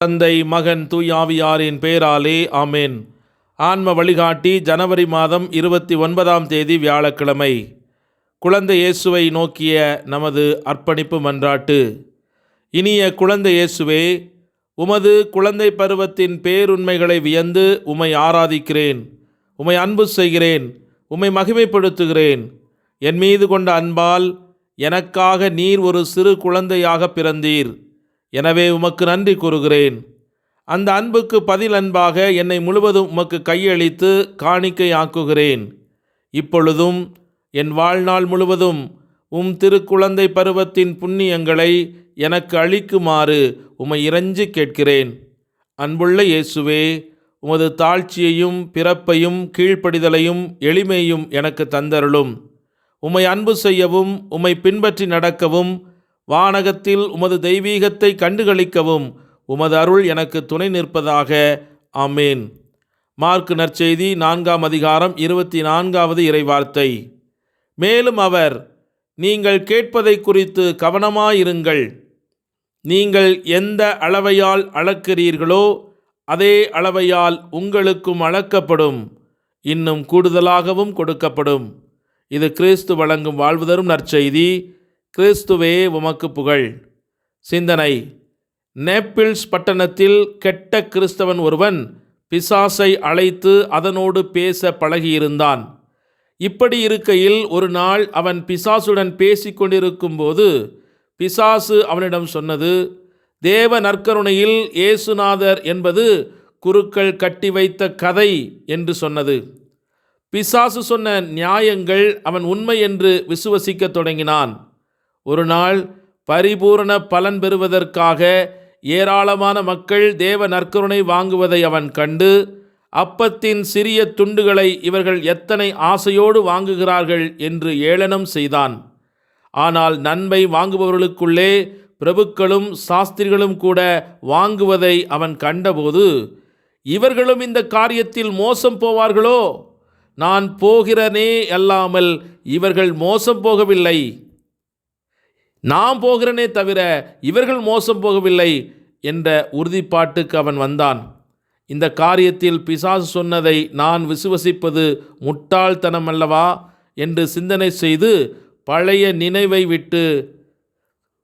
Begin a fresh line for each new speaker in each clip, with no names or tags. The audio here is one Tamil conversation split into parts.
தந்தை, மகன், தூய் ஆவியாரின் பெயராலே ஆமேன். ஆன்ம வழிகாட்டி ஜனவரி மாதம் 29 வியாழக்கிழமை. குழந்தை இயேசுவை நோக்கிய நமது அர்ப்பணிப்பு மன்றாட்டு. இனிய குழந்தை இயேசுவே, உமது குழந்தை பருவத்தின் பேருண்மைகளை வியந்து உம்மை ஆராதிக்கிறேன், உம்மை அன்பு செய்கிறேன், உம்மை மகிமைப்படுத்துகிறேன். என் மீது கொண்ட அன்பால் எனக்காக நீர் ஒரு சிறு குழந்தையாக பிறந்தீர். எனவே உமக்கு நன்றி கூறுகிறேன். அந்த அன்புக்கு பதில் அன்பாக என்னை முழுவதும் உமக்கு கையளித்து காணிக்கை ஆக்குகிறேன். இப்பொழுதும் என் வாழ்நாள் முழுவதும் திருக்குழந்தை பருவத்தின் புண்ணியங்களை எனக்கு அளிக்குமாறு உம்மை இறைஞ்சி கேட்கிறேன். அன்புள்ள இயேசுவே, உமது தாழ்ச்சியையும் பிறப்பையும் கீழ்ப்படிதலையும் எளிமையும் எனக்கு தந்தருளும். உம்மை அன்பு செய்யவும் உம்மை பின்பற்றி நடக்கவும் வானகத்தில் உமது தெய்வீகத்தை கண்டுகளிக்கவும் உமது அருள் எனக்கு துணை நிற்பதாக. ஆமேன். மார்க் நற்செய்தி 4 அதிகாரம் 24 இறைவார்த்தை. மேலும் அவர், நீங்கள் கேட்பதை குறித்து கவனமாயிருங்கள். நீங்கள் எந்த அளவையால் அளக்கிறீர்களோ அதே அளவையால் உங்களுக்கும் அளக்கப்படும், இன்னும் கூடுதலாகவும் கொடுக்கப்படும். இது கிறிஸ்து வழங்கும் வாழ்வு தரும் நற்செய்தி. கிறிஸ்துவே உமக்கு புகழ். சிந்தனை. நேப்பிள்ஸ் பட்டணத்தில் கெட்ட கிறிஸ்தவன் ஒருவன் பிசாசை அழைத்து அதனோடு பேச பழகியிருந்தான். இப்படி இருக்கையில் ஒரு நாள் அவன் பிசாசுடன் பேசிக்கொண்டிருக்கும் போது பிசாசு அவனிடம் சொன்னது, தேவ நற்கருணையில் இயேசுநாதர் என்பது குருக்கள் கட்டி வைத்த கதை என்று சொன்னது. பிசாசு சொன்ன நியாயங்கள் அவன் உண்மை என்று விசுவசிக்க தொடங்கினான். ஒரு நாள் பரிபூரண பலன் பெறுவதற்காக ஏராளமான மக்கள் தேவ நற்கருணை வாங்குவதை அவன் கண்டு, அப்பத்தின் சிறிய துண்டுகளை இவர்கள் எத்தனை ஆசையோடு வாங்குகிறார்கள் என்று ஏளனம் செய்தான். ஆனால் நன்மை வாங்குபவர்களுக்குள்ளே பிரபுக்களும் சாஸ்திரிகளும் கூட வாங்குவதை அவன் கண்டபோது, இவர்களும் இந்த காரியத்தில் மோசம் போவார்களோ? நான் போகிறனே அல்லாமல் இவர்கள் மோசம் போகவில்லை, நான் போகிறனே தவிர இவர்கள் மோசம் போகவில்லை என்ற உறுதிப்பாட்டுக்கு அவன் வந்தான். இந்த காரியத்தில் பிசாசு சொன்னதை நான் விசுவசிப்பது முட்டாள்தனம் அல்லவா என்று சிந்தனை செய்து பழைய நினைவை விட்டு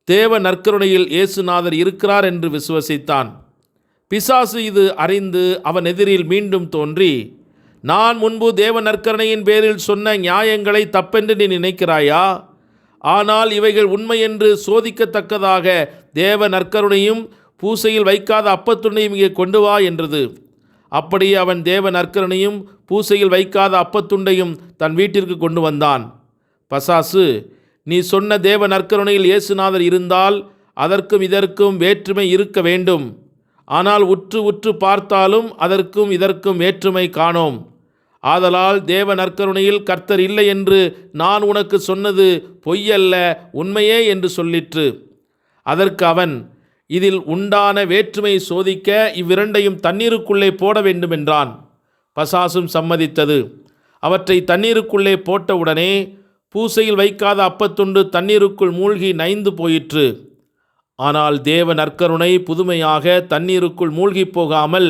தேவ நற்கருணையில் இயேசுநாதர் இருக்கிறார் என்று விசுவசித்தான். பிசாசு இது அறிந்து அவன் எதிரில் மீண்டும் தோன்றி, நான் முன்பு தேவ நற்கருணையின் பேரில் சொன்ன நியாயங்களை தப்பென்று நீ நினைக்கிறாயா? ஆனால் இவைகள் உண்மை என்று சோதிக்கத்தக்கதாக தேவ நற்கருணையும் பூசையில் வைக்காத அப்பத்துண்டையும் இங்கே கொண்டு வா என்றது. அப்படியே அவன் தேவ நற்கருணையும் பூசையில் வைக்காத அப்பத்துண்டையும் தன் வீட்டிற்கு கொண்டு வந்தான். பசாசு, நீ சொன்ன தேவ நற்கருணையில் இயேசுநாதர் இருந்தால் அதற்கும் இதற்கும் வேற்றுமை இருக்க வேண்டும். ஆனால் உற்று உற்று பார்த்தாலும் அதற்கும் இதற்கும் வேற்றுமை காணோம். ஆதலால் தேவ நற்கருணையில் கர்த்தர் இல்லை என்று நான் உனக்கு சொன்னது பொய்யல்ல, உண்மையே என்று சொல்லிற்று. அதற்கு அவன், இதில் உண்டான வேற்றுமை சோதிக்க இவ்விரண்டையும் தண்ணீருக்குள்ளே போட வேண்டும் என்றான். பசாசும் சம்மதித்தது. அவற்றை தண்ணீருக்குள்ளே போட்டவுடனே பூசையில் வைக்காத அப்பத்துண்டு தண்ணீருக்குள் மூழ்கி நைந்து போயிற்று. ஆனால் தேவ நற்கருணை புதுமையாக தண்ணீருக்குள் மூழ்கி போகாமல்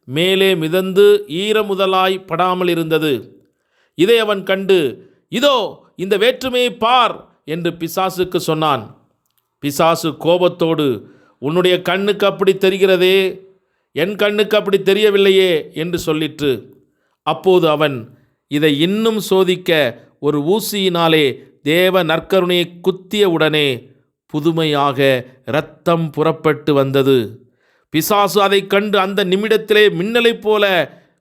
மேலே மிதந்து ஈரமுதலாய் படாமல் இருந்தது. இதை அவன் கண்டு, இதோ இந்த வேற்றுமையை பார் என்று பிசாசுக்கு சொன்னான். பிசாசு கோபத்தோடு, உன்னுடைய கண்ணுக்கு அப்படி தெரிகிறதே, என் கண்ணுக்கு அப்படி தெரியவில்லையே என்று சொல்லிற்று. அப்போது அவன், இதை இன்னும் சோதிக்க ஒரு ஊசியினாலே தேவ நற்கருணையை குத்திய உடனே புதுமையாக இரத்தம் புறப்பட்டு வந்தது. பிசாசு அதை கண்டு அந்த நிமிடத்திலே மின்னலைப் போல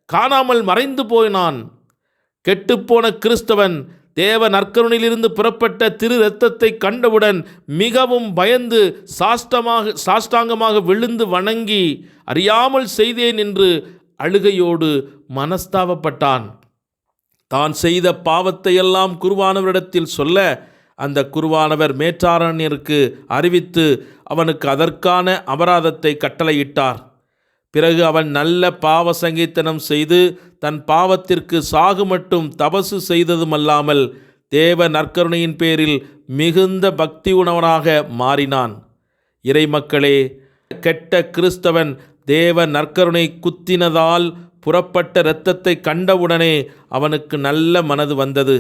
காணாமல் மறைந்து போயினான். கெட்டுப்போன கிறிஸ்தவன் தேவ நற்கருணையிலிருந்து புறப்பட்ட திரு இரத்தத்தை கண்டவுடன் மிகவும் பயந்து சாஷ்டாங்கமாக விழுந்து வணங்கி, அறியாமல் செய்தேன் என்று அழுகையோடு மனஸ்தாபப்பட்டான். தான் செய்த பாவத்தையெல்லாம் குருவானவரிடத்தில் சொல்ல அந்த குருவானவர் மேற்றாரணியருக்கு அறிவித்து அவனுக்கு அதற்கான அபராதத்தை கட்டளையிட்டார். பிறகு அவன் நல்ல பாவ சங்கீர்த்தனம் செய்து தன் பாவத்திற்கு சாகு மட்டும் தபசு செய்ததுமல்லாமல் தேவ நற்கருணையின் பேரில் மிகுந்த பக்தி உணவனாக மாறினான். இறைமக்களே, கெட்ட கிறிஸ்தவன் தேவ நற்கருணை குத்தினதால் புறப்பட்ட இரத்தத்தை கண்டவுடனே அவனுக்கு நல்ல மனது வந்தது.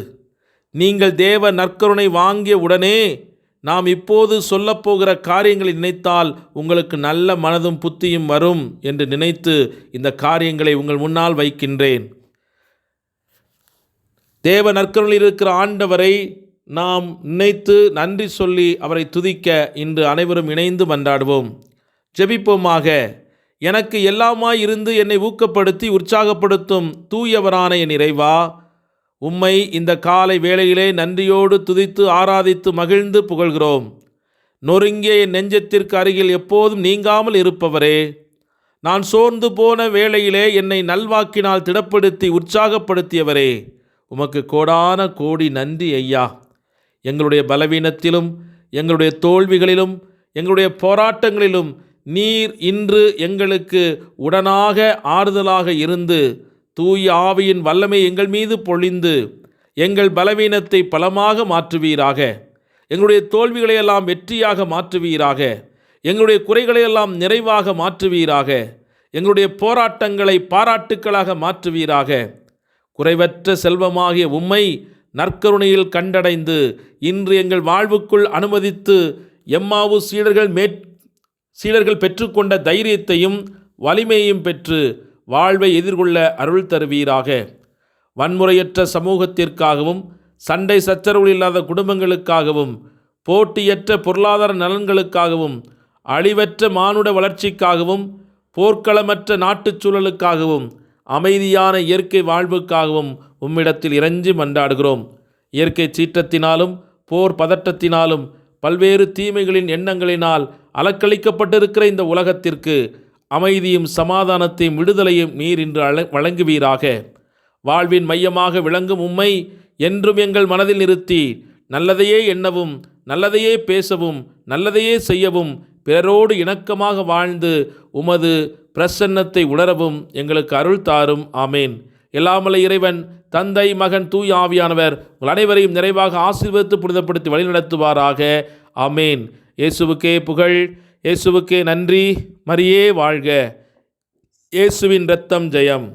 நீங்கள் தேவ நற்கருணை வாங்கிய உடனே நாம் இப்போது சொல்லப்போகிற காரியங்களை நினைத்தால் உங்களுக்கு நல்ல மனதும் புத்தியும் வரும் என்று நினைத்து இந்த காரியங்களை உங்கள் முன்னால் வைக்கின்றேன். தேவ நற்கருணையில் இருக்கிற ஆண்டவரை நாம் நினைத்து நன்றி சொல்லி அவரை துதிக்க இன்று அனைவரும் இணைந்து மன்றாடுவோம். ஜெபிப்போமாக. எனக்கு எல்லாமாய் இருந்து என்னை ஊக்கப்படுத்தி உற்சாகப்படுத்தும் தூயவரான என் இறைவா, உம்மை இந்த காலை வேளையிலே நன்றியோடு துதித்து ஆராதித்து மகிழ்ந்து புகழ்கிறோம். நொறுங்கிய என் நெஞ்சத்திற்கு அருகில் எப்போதும் நீங்காமல் இருப்பவரே, நான் சோர்ந்து போன வேளையிலே என்னை நல்வாக்கினால் திடப்படுத்தி உற்சாகப்படுத்தியவரே, உமக்கு கோடான கோடி நன்றி ஐயா. எங்களுடைய பலவீனத்திலும் எங்களுடைய தோல்விகளிலும் எங்களுடைய போராட்டங்களிலும் நீர் இன்று எங்களுக்கு உடனாக ஆறுதலாக இருந்து தூய ஆவியின் வல்லமை எங்கள் மீது பொழிந்து எங்கள் பலவீனத்தை பலமாக மாற்றுவீராக. எங்களுடைய தோல்விகளையெல்லாம் வெற்றியாக மாற்றுவீராக. எங்களுடைய குறைகளையெல்லாம் நிறைவாக மாற்றுவீராக. எங்களுடைய போராட்டங்களை பாராட்டுக்களாக மாற்றுவீராக. குறைவற்ற செல்வமாகிய உம்மை நற்கருணையில் கண்டடைந்து இன்று எங்கள் வாழ்வுக்குள் அனுமதித்து எம்மாவு சீடர்கள் பெற்றுக்கொண்ட தைரியத்தையும் வலிமையையும் பெற்று வாழ்வை எதிர்கொள்ள அருள் தருவீராக. வன்முறையற்ற சமூகத்திற்காகவும் சண்டை சச்சரவுகள் இல்லாத குடும்பங்களுக்காகவும் போட்டியற்ற பொருளாதார நலன்களுக்காகவும் அழிவற்ற மானுட வளர்ச்சிக்காகவும் போர்க்களமற்ற நாட்டுச் சூழலுக்காகவும் அமைதியான இயற்கை வாழ்வுக்காகவும் உம்மிடத்தில் இறைஞ்சி மன்றாடுகிறோம். இயற்கை சீற்றத்தினாலும் போர் பதட்டத்தினாலும் பல்வேறு தீமைகளின் எண்ணங்களினால் அலக்களிக்கப்பட்டிருக்கிற இந்த உலகத்திற்கு அமைதியும் சமாதானத்தையும் விடுதலையும் நீர் இன்று வழங்குவீராக. வாழ்வின் மையமாக விளங்கும் உம்மை என்றும் எங்கள் மனதில் நிறுத்தி நல்லதையே எண்ணவும் நல்லதையே பேசவும் நல்லதையே செய்யவும் பிறரோடு இணக்கமாக வாழ்ந்து உமது பிரசன்னத்தை உணரவும் எங்களுக்கு அருள் தாரும். ஆமேன். எல்லாமல்ல இறைவன் தந்தை மகன் தூய ஆவியானவர் உங்கள் அனைவரையும் நிறைவாக ஆசீர்வதித்து புனிதப்படுத்தி வழிநடத்துவாராக. ஆமேன். இயேசுவுக்கே புகழ், இயேசுவுக்கே நன்றி. மரியே வாழ்க. இயேசுவின் இரத்தம் ஜெயம்.